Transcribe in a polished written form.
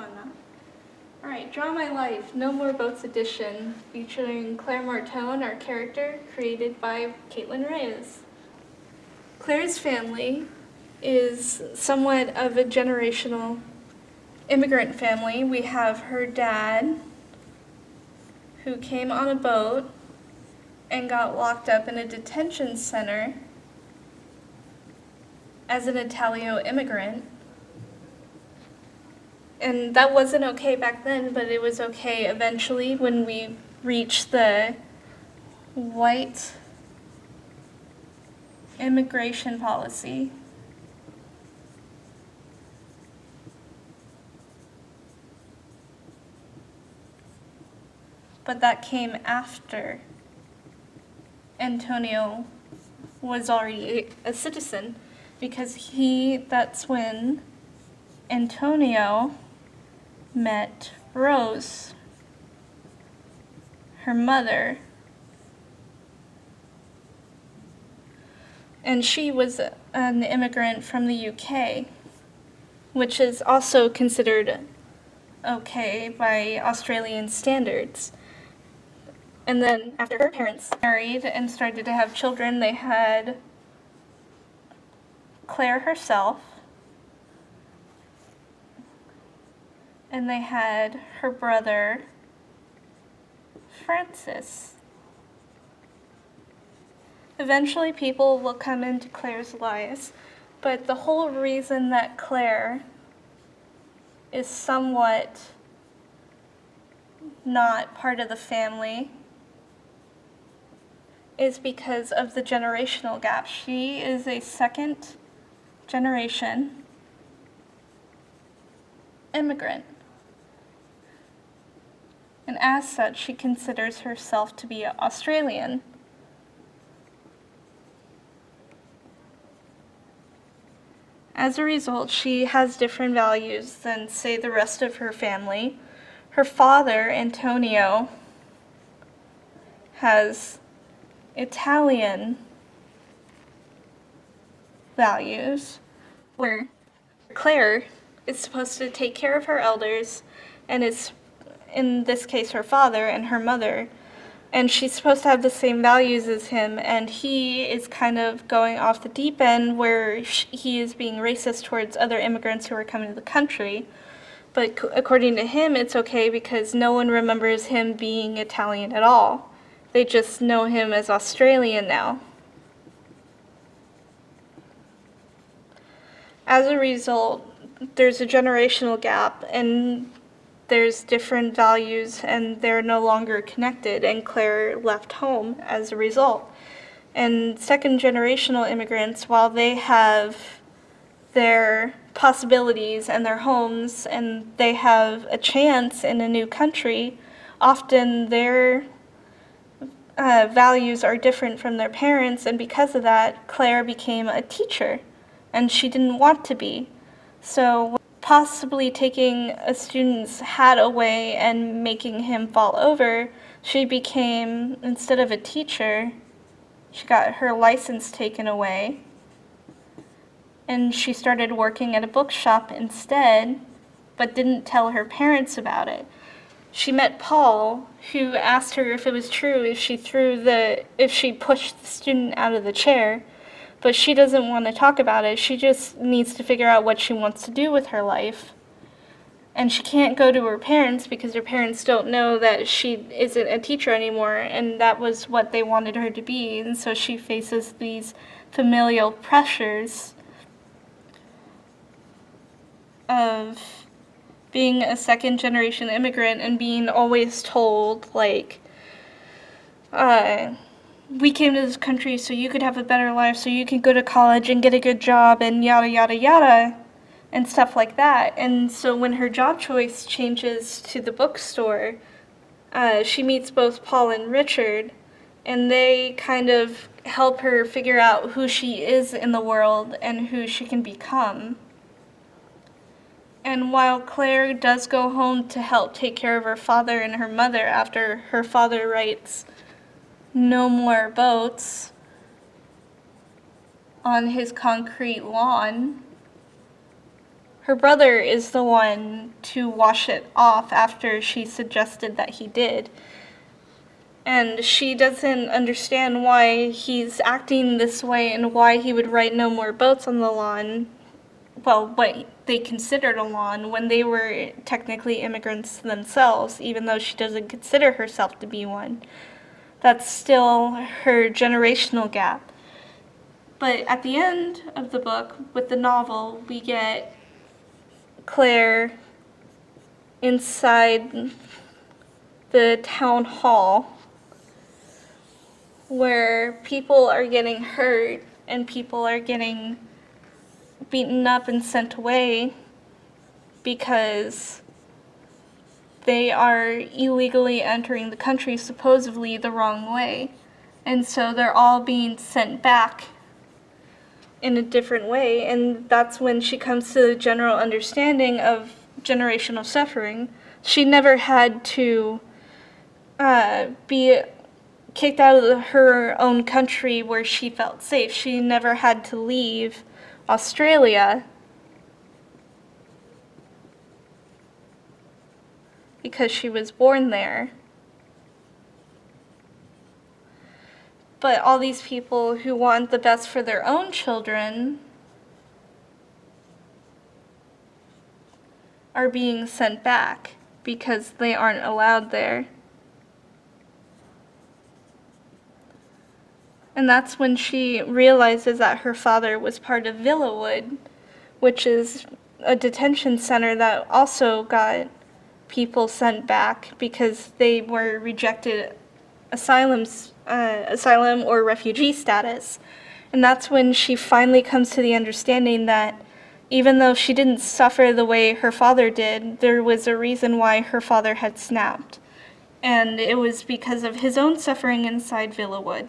on. Alright, Draw My Life, No More Boats Edition, featuring Claire Martone, our character, created by Caitlin Reyes. Claire's family is somewhat of a generational immigrant family. We have her dad, who came on a boat and got locked up in a detention center as an Italiano immigrant. And that wasn't okay back then, but it was okay eventually when we reached the white immigration policy. But that came after Antonio was already a citizen, because that's when Antonio met Rose, her mother. And she was an immigrant from the UK, which is also considered okay by Australian standards. And then after her parents married and started to have children, they had Claire herself, and they had her brother, Francis. Eventually people will come into Claire's lives, but the whole reason that Claire is somewhat not part of the family is because of the generational gap. She is a second generation immigrant. And as such, she considers herself to be Australian. As a result, she has different values than, say, the rest of her family. Her father, Antonio, has Italian values, where Claire is supposed to take care of her elders, and is, in this case, her father and her mother, and she's supposed to have the same values as him, and he is kind of going off the deep end where he is being racist towards other immigrants who are coming to the country. But according to him, it's okay because no one remembers him being Italian at all. They just know him as Australian now. As a result, there's a generational gap, and there's different values, and they're no longer connected, and Claire left home as a result. And second generational immigrants, while they have their possibilities and their homes, and they have a chance in a new country, often their values are different from their parents, and because of that, Claire became a teacher, and she didn't want to be. So possibly taking a student's hat away and making him fall over, she became, instead of a teacher, she got her license taken away, and she started working at a bookshop instead, but didn't tell her parents about it. She met Paul, who asked her if it was true if she pushed the student out of the chair, but she doesn't want to talk about it. She just needs to figure out what she wants to do with her life. And she can't go to her parents because her parents don't know that she isn't a teacher anymore, and that was what they wanted her to be. And so she faces these familial pressures of being a second generation immigrant and being always told, like, we came to this country so you could have a better life, so you could go to college and get a good job, and yada yada yada, and stuff like that. And so when her job choice changes to the bookstore, she meets both Paul and Richard, and they kind of help her figure out who she is in the world and who she can become. And while Claire does go home to help take care of her father and her mother after her father writes "No more boats" on his concrete lawn, her brother is the one to wash it off after she suggested that he did. And she doesn't understand why he's acting this way and why he would write no more boats on the lawn, well, what they considered a lawn, when they were technically immigrants themselves, even though she doesn't consider herself to be one. That's still her generational gap. But at the end of the book, with the novel, we get Claire inside the town hall where people are getting hurt and people are getting beaten up and sent away because they are illegally entering the country supposedly the wrong way. And so they're all being sent back in a different way. And that's when she comes to the general understanding of generational suffering. She never had to be kicked out of her own country where she felt safe. She never had to leave Australia because she was born there. But all these people who want the best for their own children are being sent back because they aren't allowed there. And that's when she realizes that her father was part of Villawood, which is a detention center that also got people sent back because they were rejected asylum or refugee status. And that's when she finally comes to the understanding that even though she didn't suffer the way her father did, there was a reason why her father had snapped. And it was because of his own suffering inside Villawood.